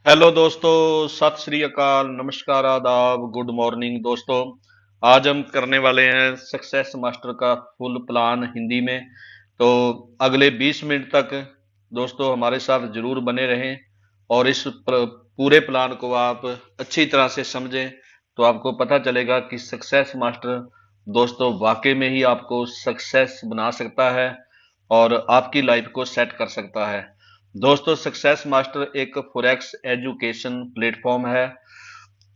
Hello दोस्तों, सत श्री अकाल, नमस्कार, आदाब, गुड मॉर्निंग दोस्तों। आज हम करने वाले हैं सक्सेस मास्टर का फुल प्लान हिंदी में। तो अगले 20 मिनट तक दोस्तों हमारे साथ जरूर बने रहें और इस पूरे प्लान को आप अच्छी तरह से समझें तो आपको पता चलेगा कि सक्सेस मास्टर दोस्तों वाकई में ही आपको सक्सेस बना सकता है और आपकी लाइफ को सेट कर सकता है। दोस्तों, सक्सेस मास्टर एक फॉरेक्स एजुकेशन प्लेटफॉर्म है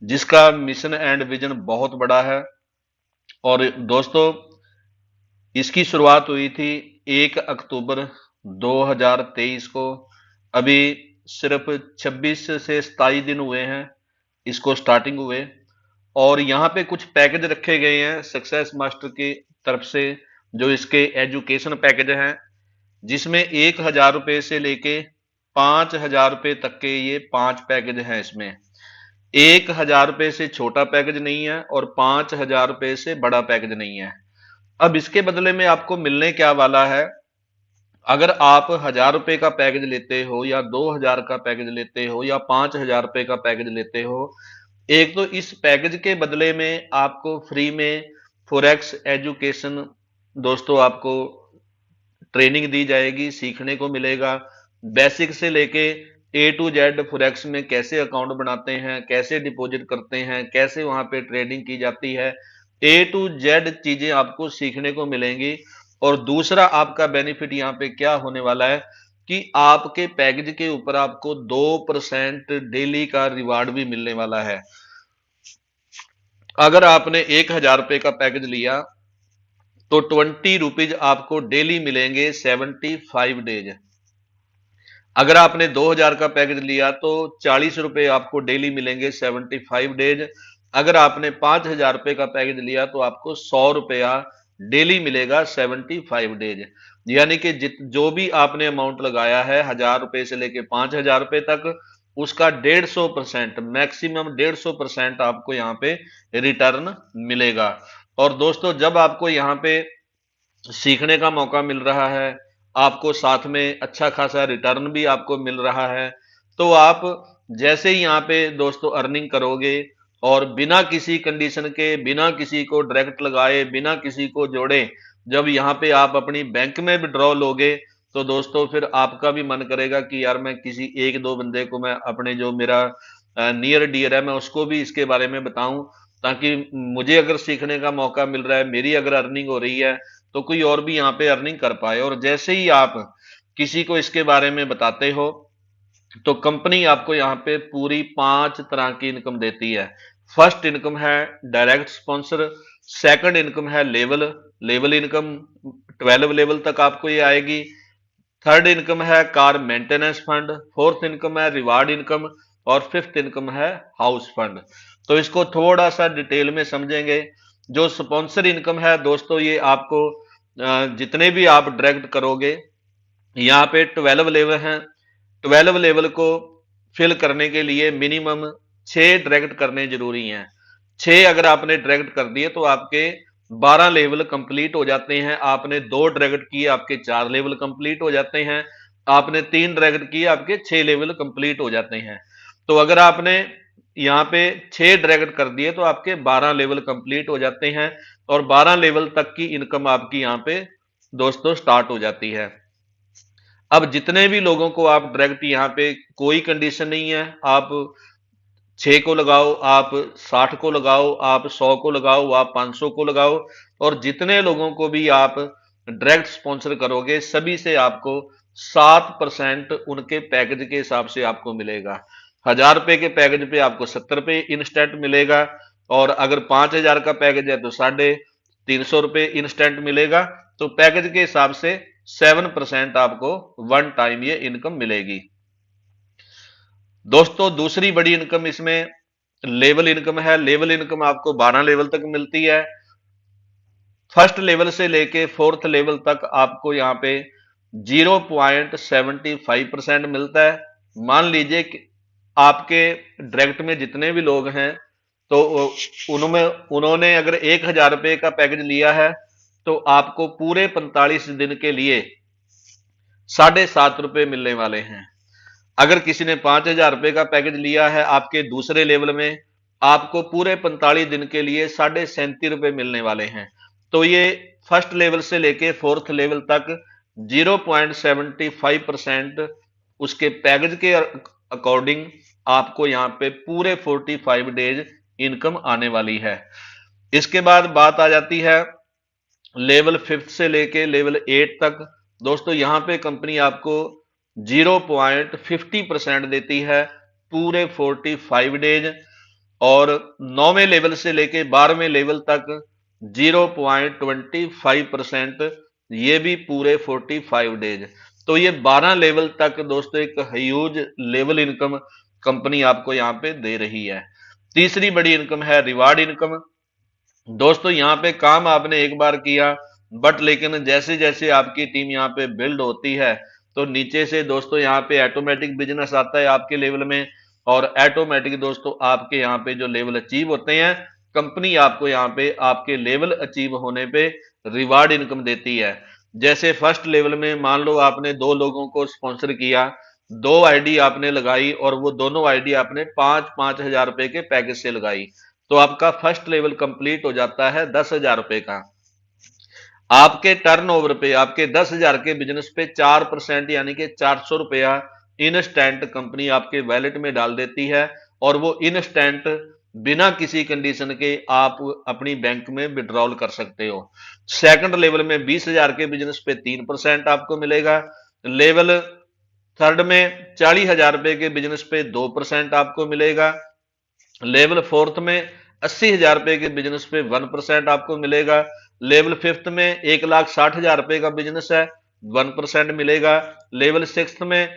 जिसका मिशन एंड विजन बहुत बड़ा है। और दोस्तों, इसकी शुरुआत हुई थी 1 अक्टूबर 2023 को। अभी सिर्फ 26 से 27 दिन हुए हैं इसको स्टार्टिंग हुए। और यहाँ पे कुछ पैकेज रखे गए हैं सक्सेस मास्टर की तरफ से, जो इसके एजुकेशन पैकेज हैं, जिसमें 1,000 रुपए से लेके 5,000 रुपए तक के ये 5 पैकेज हैं। इसमें 1,000 रुपए से छोटा पैकेज नहीं है और 5,000 रुपए से बड़ा पैकेज नहीं है। अब इसके बदले में आपको मिलने क्या वाला है? अगर आप 1,000 रुपए का पैकेज लेते हो या 2,000 का पैकेज लेते हो या 5,000 रुपए का पैकेज लेते हो, एक तो इस पैकेज के बदले में आपको फ्री में फॉरेक्स एजुकेशन दोस्तों आपको ट्रेनिंग दी जाएगी, सीखने को मिलेगा। बेसिक से लेके ए टू जेड फॉरेक्स में कैसे अकाउंट बनाते हैं, कैसे डिपॉजिट करते हैं, कैसे वहां पे ट्रेडिंग की जाती है, ए टू जेड चीजें आपको सीखने को मिलेंगी। और दूसरा आपका बेनिफिट यहाँ पे क्या होने वाला है कि आपके पैकेज के ऊपर आपको 2% डेली का रिवार्ड भी मिलने वाला है। अगर आपने 1,000 रुपए का पैकेज लिया तो 20 रुपीज आपको डेली मिलेंगे 75 डेज। अगर आपने 2,000 का पैकेज लिया तो 40 रुपए आपको डेली मिलेंगे 75 डेज। अगर आपने 5,000 रुपए का पैकेज लिया तो आपको 100 रुपया डेली मिलेगा 75 डेज। यानी कि जो भी आपने अमाउंट लगाया है 1,000 रुपए से लेके 5,000 रुपए तक, उसका 150%, मैक्सिमम 150% आपको यहाँ पे रिटर्न मिलेगा। और दोस्तों, जब आपको यहाँ पे सीखने का मौका मिल रहा है, आपको साथ में अच्छा खासा रिटर्न भी आपको मिल रहा है, तो आप जैसे ही यहाँ पे दोस्तों अर्निंग करोगे और बिना किसी कंडीशन के, बिना किसी को डायरेक्ट लगाए, बिना किसी को जोड़े, जब यहाँ पे आप अपनी बैंक में विड्रॉ लोगे तो दोस्तों फिर आपका भी मन करेगा कि यार मैं किसी एक दो बंदे को, मैं अपने जो मेरा नियर डियर है, मैं उसको भी इसके बारे में बताऊं, ताकि मुझे अगर सीखने का मौका मिल रहा है, मेरी अगर अर्निंग हो रही है, तो कोई और भी यहाँ पे अर्निंग कर पाए। और जैसे ही आप किसी को इसके बारे में बताते हो तो कंपनी आपको यहाँ पे पूरी 5 तरह की इनकम देती है। फर्स्ट इनकम है डायरेक्ट स्पॉन्सर, सेकंड इनकम है लेवल लेवल इनकम, 12 लेवल तक आपको ये आएगी। थर्ड इनकम है car maintenance fund, fourth income है रिवार्ड इनकम और फिफ्थ इनकम है हाउस फंड। तो इसको थोड़ा सा डिटेल में समझेंगे। जो स्पॉन्सर इनकम है दोस्तों, ये आपको जितने भी आप डायरेक्ट करोगे, यहाँ पे 12 लेवल हैं। 12 लेवल को फिल करने के लिए मिनिमम 6 डायरेक्ट करने जरूरी हैं। 6 अगर आपने डायरेक्ट कर दिए तो आपके 12 लेवल कंप्लीट हो जाते हैं। आपने 2 डायरेक्ट किए, आपके 4 लेवल कंप्लीट हो जाते हैं। आपने 3 डायरेक्ट किए, आपके 6 लेवल कंप्लीट हो जाते हैं। तो अगर आपने यहाँ पे 6 डायरेक्ट कर दिए तो आपके 12 लेवल कंप्लीट हो जाते हैं और 12 लेवल तक की इनकम आपकी यहाँ पे दोस्तों स्टार्ट हो जाती है। अब जितने भी लोगों को आप डायरेक्ट, यहाँ पे कोई कंडीशन नहीं है, आप 6 को लगाओ, आप 60 को लगाओ, आप 100 को लगाओ, आप 500 को लगाओ, और जितने लोगों को भी आप डायरेक्ट स्पॉन्सर करोगे सभी से आपको 7% उनके पैकेज के हिसाब से आपको मिलेगा। 1,000 रुपए के पैकेज पे आपको 70 रुपए इंस्टेंट मिलेगा, और अगर 5,000 का पैकेज है तो 350 रुपए इंस्टेंट मिलेगा। तो पैकेज के हिसाब से 7% आपको वन टाइम ये इनकम मिलेगी। दोस्तों, दूसरी बड़ी इनकम इसमें लेवल इनकम है। लेवल इनकम आपको 12 लेवल तक मिलती है। फर्स्ट लेवल से लेके फोर्थ लेवल तक आपको यहाँ पे 0.75% मिलता है। मान लीजिए कि आपके डायरेक्ट में जितने भी लोग हैं, तो उनमें उन्होंने अगर 1,000 रुपए का पैकेज लिया है तो आपको पूरे 45 दिन के लिए 7.5 रुपए मिलने वाले हैं। अगर किसी ने 5,000 रुपए का पैकेज लिया है आपके दूसरे लेवल में, आपको पूरे 45 दिन के लिए 37.5 रुपए मिलने वाले हैं। तो ये फर्स्ट लेवल से लेके फोर्थ लेवल तक 0.75% उसके पैकेज के अकॉर्डिंग आपको यहाँ पे पूरे 45 डेज इनकम आने वाली है। इसके बाद बात आ जाती है लेवल 5th से लेके लेवल 8 तक। दोस्तों यहां पे कंपनी आपको 0.50% देती है पूरे 45 डेज, और 9वें लेवल से लेके 12वें लेवल तक 0.25%, ये भी पूरे 45 डेज। तो ये 12 लेवल तक दोस्तों एक ह्यूज लेवल इनकम कंपनी आपको यहाँ पे दे रही है। तीसरी बड़ी इनकम है रिवार्ड इनकम। दोस्तों यहाँ पे काम आपने एक बार किया, बट लेकिन जैसे जैसे आपकी टीम यहाँ पे बिल्ड होती है तो नीचे से दोस्तों यहाँ पे ऑटोमेटिक बिजनेस आता है आपके लेवल में, और ऑटोमेटिक दोस्तों आपके यहाँ पे जो लेवल अचीव होते हैं, कंपनी आपको यहाँ पे आपके लेवल अचीव होने पे रिवार्ड इनकम देती है। जैसे फर्स्ट लेवल में मान लो आपने 2 लोगों को स्पॉन्सर किया, 2 आईडी आपने लगाई, और वो दोनों आईडी आपने 5-5 हजार रुपए के पैकेज से लगाई, तो आपका फर्स्ट लेवल कंप्लीट हो जाता है 10,000 रुपए का। आपके टर्नओवर पे, आपके 10,000 के बिजनेस पे 4% यानी कि 400 रुपया इंस्टेंट कंपनी आपके वैलेट में डाल देती है, और वो इंस्टेंट बिना किसी कंडीशन के आप अपनी बैंक में विड्रॉल कर सकते हो। सेकंड लेवल में 20,000 के बिजनेस पे 3% आपको मिलेगा। लेवल थर्ड में 40,000 रुपए के बिजनेस पे 2% आपको मिलेगा। लेवल फोर्थ में 80,000 रुपए के बिजनेस पे 1% आपको मिलेगा। लेवल फिफ्थ में 1,60,000 रुपए का बिजनेस है, 1% मिलेगा। लेवल सिक्स में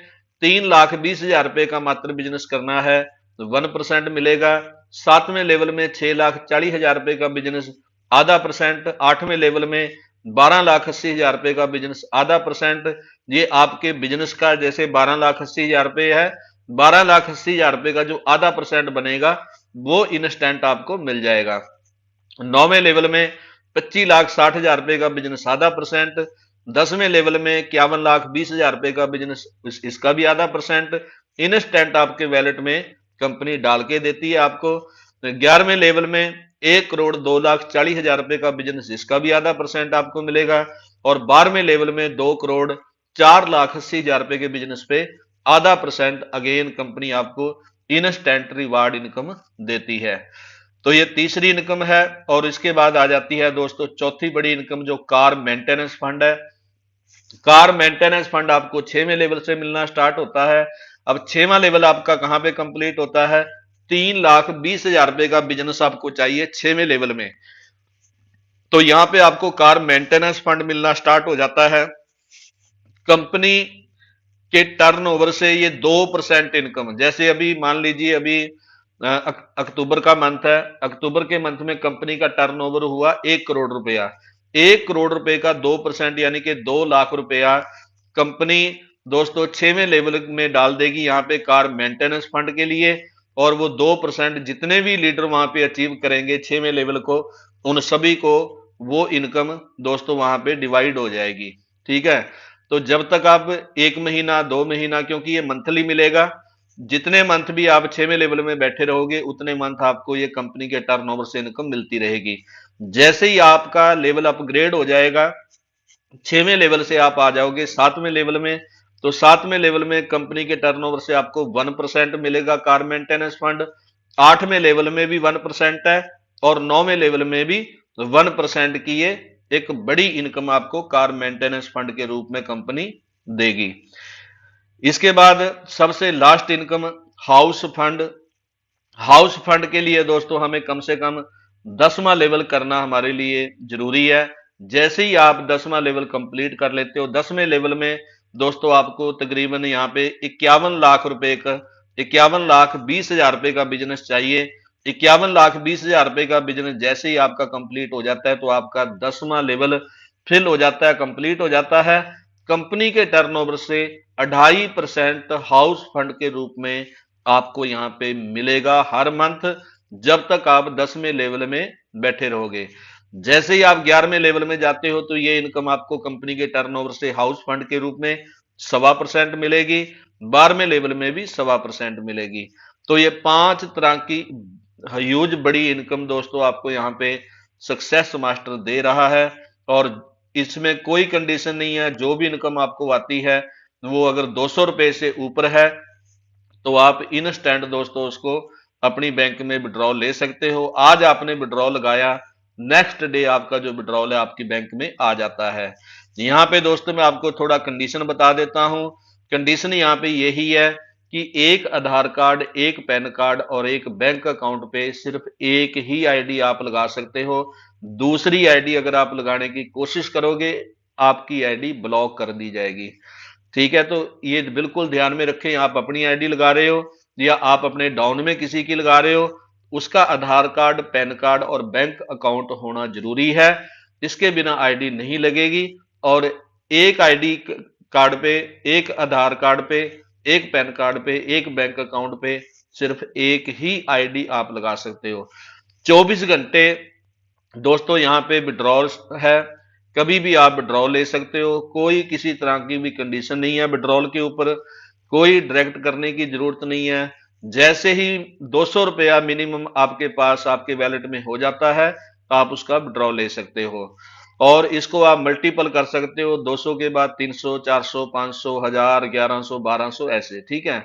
3,20,000 रुपए का मात्र बिजनेस करना है, 1% मिलेगा। सातवें लेवल में 6,40,000 रुपए का बिजनेस, आधा परसेंट। आठवें लेवल में 12,80,000 रुपए का बिजनेस, आधा परसेंट। ये आपके बिजनेस का जैसे 12,80,000 रुपए है, 12,80,000 रुपए का जो आधा परसेंट बनेगा वो इंस्टेंट आपको मिल जाएगा। नौवें लेवल में 25,60,000 रुपए का बिजनेस, आधा परसेंट। 10वें लेवल में 51,20,000 रुपए का बिजनेस, इसका भी आधा परसेंट इंस्टेंट आपके वैलेट में कंपनी डाल के देती है आपको। 11वें लेवल में 1,02,40,000 रुपए का बिजनेस, इसका भी आधा परसेंट आपको मिलेगा। और 12वें लेवल में 2,04,80,000 रुपए के बिजनेस पे आधा परसेंट अगेन कंपनी आपको इंस्टेंट रिवार्ड इनकम देती है। तो ये तीसरी इनकम है। और इसके बाद आ जाती है दोस्तों चौथी बड़ी इनकम, जो कार मेंटेनेंस फंड है। कार मेंटेनेंस फंड आपको 6वें लेवल से मिलना स्टार्ट होता है। अब 6वां लेवल आपका कहां पे कंप्लीट होता है? 3,20,000 रुपए का बिजनेस आपको चाहिए 6वें लेवल में, तो यहां पे आपको कार मेंटेनेंस फंड मिलना स्टार्ट हो जाता है। कंपनी के टर्नओवर से ये 2% इनकम, जैसे अभी मान लीजिए अभी अक्टूबर का मंथ है, अक्टूबर के मंथ में कंपनी का टर्नओवर हुआ 1 करोड़ रुपया। 1 करोड़ रुपए का 2% यानी कि 2 लाख रुपया कंपनी दोस्तों 6वें लेवल में डाल देगी यहाँ पे कार मेंटेनेंस फंड के लिए, और वो 2% जितने भी लीडर वहां पे अचीव करेंगे 6वें लेवल को, उन सभी को वो इनकम दोस्तों वहां पे डिवाइड हो जाएगी। ठीक है, तो जब तक आप 1 महीना 2 महीना, क्योंकि ये मंथली मिलेगा, जितने मंथ भी आप 6वें लेवल में बैठे रहोगे उतने मंथ आपको ये कंपनी के टर्नओवर से इनकम मिलती रहेगी। जैसे ही आपका लेवल अपग्रेड हो जाएगा, 6वें लेवल से आप आ जाओगे 7वें लेवल में, तो 7वें लेवल में कंपनी के टर्नओवर से आपको 1% मिलेगा कार मेंटेनेंस फंड। 8वें लेवल में भी 1% है, और 9वें लेवल में भी 1% की ये एक बड़ी इनकम आपको कार मेंटेनेंस फंड के रूप में कंपनी देगी। इसके बाद सबसे last income house fund. House fund के लिए दोस्तों हमें कम से कम 10वां लेवल करना हमारे लिए जरूरी है। जैसे ही आप 10वां लेवल कंप्लीट कर लेते हो, 10वें लेवल में दोस्तों आपको तकरीबन यहाँ पे 51 लाख रुपए का, 51,20,000 रुपए का बिजनेस चाहिए। 51,20,000 रुपए का बिजनेस जैसे ही आपका कंप्लीट हो जाता है तो आपका 10वां लेवल फिल हो जाता है, कंप्लीट हो जाता है। कंपनी के टर्नओवर से 2.5% हाउस फंड के रूप में आपको यहाँ पे मिलेगा हर मंथ, जब तक आप 10वें लेवल में बैठे रहोगे। जैसे ही आप 11वें लेवल में जाते हो तो ये इनकम आपको कंपनी के टर्नओवर से हाउस फंड के रूप में 1.25% मिलेगी। 12वें लेवल में भी 1.25% मिलेगी। तो ये 5 तरह की ह्यूज बड़ी इनकम दोस्तों आपको यहाँ पे सक्सेस मास्टर दे रहा है, और इसमें कोई कंडीशन नहीं है। जो भी इनकम आपको आती है वो अगर 200 रुपए से ऊपर है तो आप इंस्टेंट दोस्तों उसको अपनी बैंक में विड्रॉल ले सकते हो। आज आपने विड्रॉल लगाया, नेक्स्ट डे आपका जो विड्रॉल है आपकी बैंक में आ जाता है। यहाँ पे दोस्तों मैं आपको थोड़ा कंडीशन बता देता हूँ। कंडीशन यहाँ पे यही है कि एक आधार कार्ड, एक पैन कार्ड और एक बैंक अकाउंट पे सिर्फ एक ही आईडी आप लगा सकते हो। दूसरी आईडी अगर आप लगाने की कोशिश करोगे आपकी आईडी ब्लॉक कर दी जाएगी। ठीक है, तो ये बिल्कुल ध्यान में रखें। आप अपनी आईडी लगा रहे हो या आप अपने डाउन में किसी की लगा रहे हो, उसका आधार कार्ड, पैन कार्ड और बैंक अकाउंट होना जरूरी है। इसके बिना आईडी नहीं लगेगी। और एक आईडी कार्ड पे, एक आधार कार्ड पे, एक पैन कार्ड पे, एक बैंक अकाउंट पे सिर्फ एक ही आईडी आप लगा सकते हो। 24 घंटे दोस्तों यहाँ पे विड्रॉल है, कभी भी आप विड्रॉल ले सकते हो। कोई किसी तरह की भी कंडीशन नहीं है विड्रॉल के ऊपर, कोई डायरेक्ट करने की जरूरत नहीं है। जैसे ही 200 रुपया मिनिमम आपके पास आपके वैलेट में हो जाता है आप उसका विड्रॉल ले सकते हो। और इसको आप मल्टीपल कर सकते हो, 200 के बाद 300, 400, 500, 1000, 1100, 1200 ऐसे। ठीक है,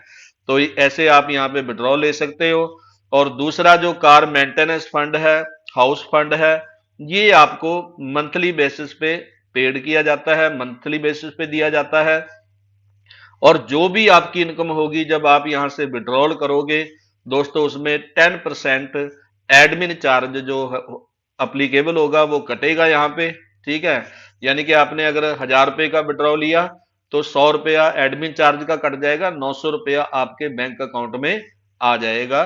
तो ऐसे आप यहाँ पे विड्रॉल ले सकते हो। और दूसरा जो कार मेंटेनेंस फंड है, हाउस फंड है, ये आपको मंथली बेसिस पे पेड किया जाता है, मंथली बेसिस पे दिया जाता है। और जो भी आपकी इनकम होगी जब आप यहां से विड्रॉल करोगे दोस्तों, उसमें 10% एडमिन चार्ज जो अप्लीकेबल होगा वो कटेगा यहाँ पे। ठीक है, यानी कि आपने अगर 1000 रुपए का विड्रॉल लिया तो 100 रुपया एडमिन चार्ज का कट जाएगा, 900 रुपया आपके बैंक अकाउंट में आ जाएगा।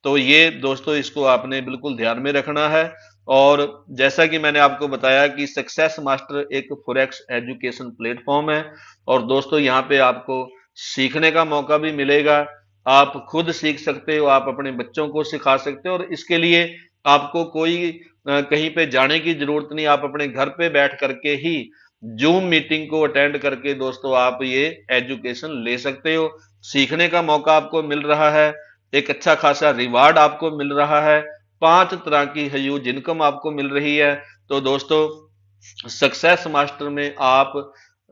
तो ये दोस्तों इसको आपने बिल्कुल ध्यान में रखना है। और जैसा कि मैंने आपको बताया कि सक्सेस मास्टर एक फॉरेक्स एजुकेशन प्लेटफॉर्म है, और दोस्तों यहाँ पे आपको सीखने का मौका भी मिलेगा। आप खुद सीख सकते हो, आप अपने बच्चों को सिखा सकते हो, और इसके लिए आपको कोई कहीं पे जाने की जरूरत नहीं। आप अपने घर पे बैठ करके ही जूम मीटिंग को अटेंड करके दोस्तों आप ये एजुकेशन ले सकते हो। सीखने का मौका आपको मिल रहा है, एक अच्छा खासा रिवार्ड आपको मिल रहा है, 5 तरह की ह्यूज इनकम आपको मिल रही है। तो दोस्तों सक्सेस मास्टर में आप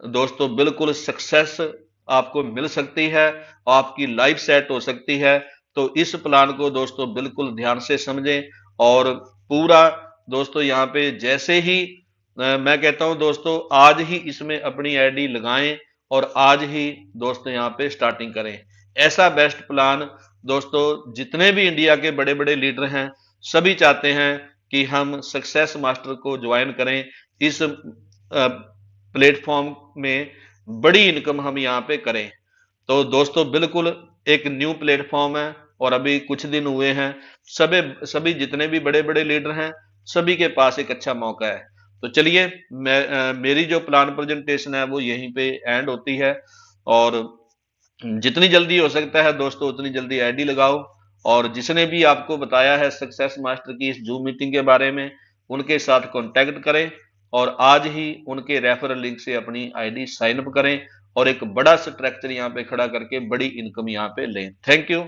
दोस्तों बिल्कुल सक्सेस आपको मिल सकती है, आपकी लाइफ सेट हो सकती है। तो इस प्लान को दोस्तों बिल्कुल ध्यान से समझें। और पूरा दोस्तों यहाँ पे जैसे ही मैं कहता हूं दोस्तों आज ही इसमें अपनी आईडी लगाएं और आज ही दोस्तों यहाँ पे स्टार्टिंग करें। ऐसा बेस्ट प्लान दोस्तों जितने भी इंडिया के बड़े बड़े लीडर हैं सभी चाहते हैं कि हम सक्सेस मास्टर को ज्वाइन करें। इस प्लेटफॉर्म में बड़ी इनकम हम यहाँ पे करें। तो दोस्तों बिल्कुल एक न्यू प्लेटफॉर्म है और अभी कुछ दिन हुए हैं। सभी सभी जितने भी बड़े बड़े लीडर हैं सभी के पास एक अच्छा मौका है। तो चलिए मेरी जो प्लान प्रेजेंटेशन है वो यहीं पे एंड होती है। और जितनी जल्दी हो सकता है दोस्तों उतनी जल्दी आईडी लगाओ। और जिसने भी आपको बताया है सक्सेस मास्टर की इस जूम मीटिंग के बारे में उनके साथ कांटेक्ट करें और आज ही उनके रेफरल लिंक से अपनी आईडी साइन अप करें और एक बड़ा स्ट्रक्चर यहाँ पे खड़ा करके बड़ी इनकम यहाँ पे लें। Thank you.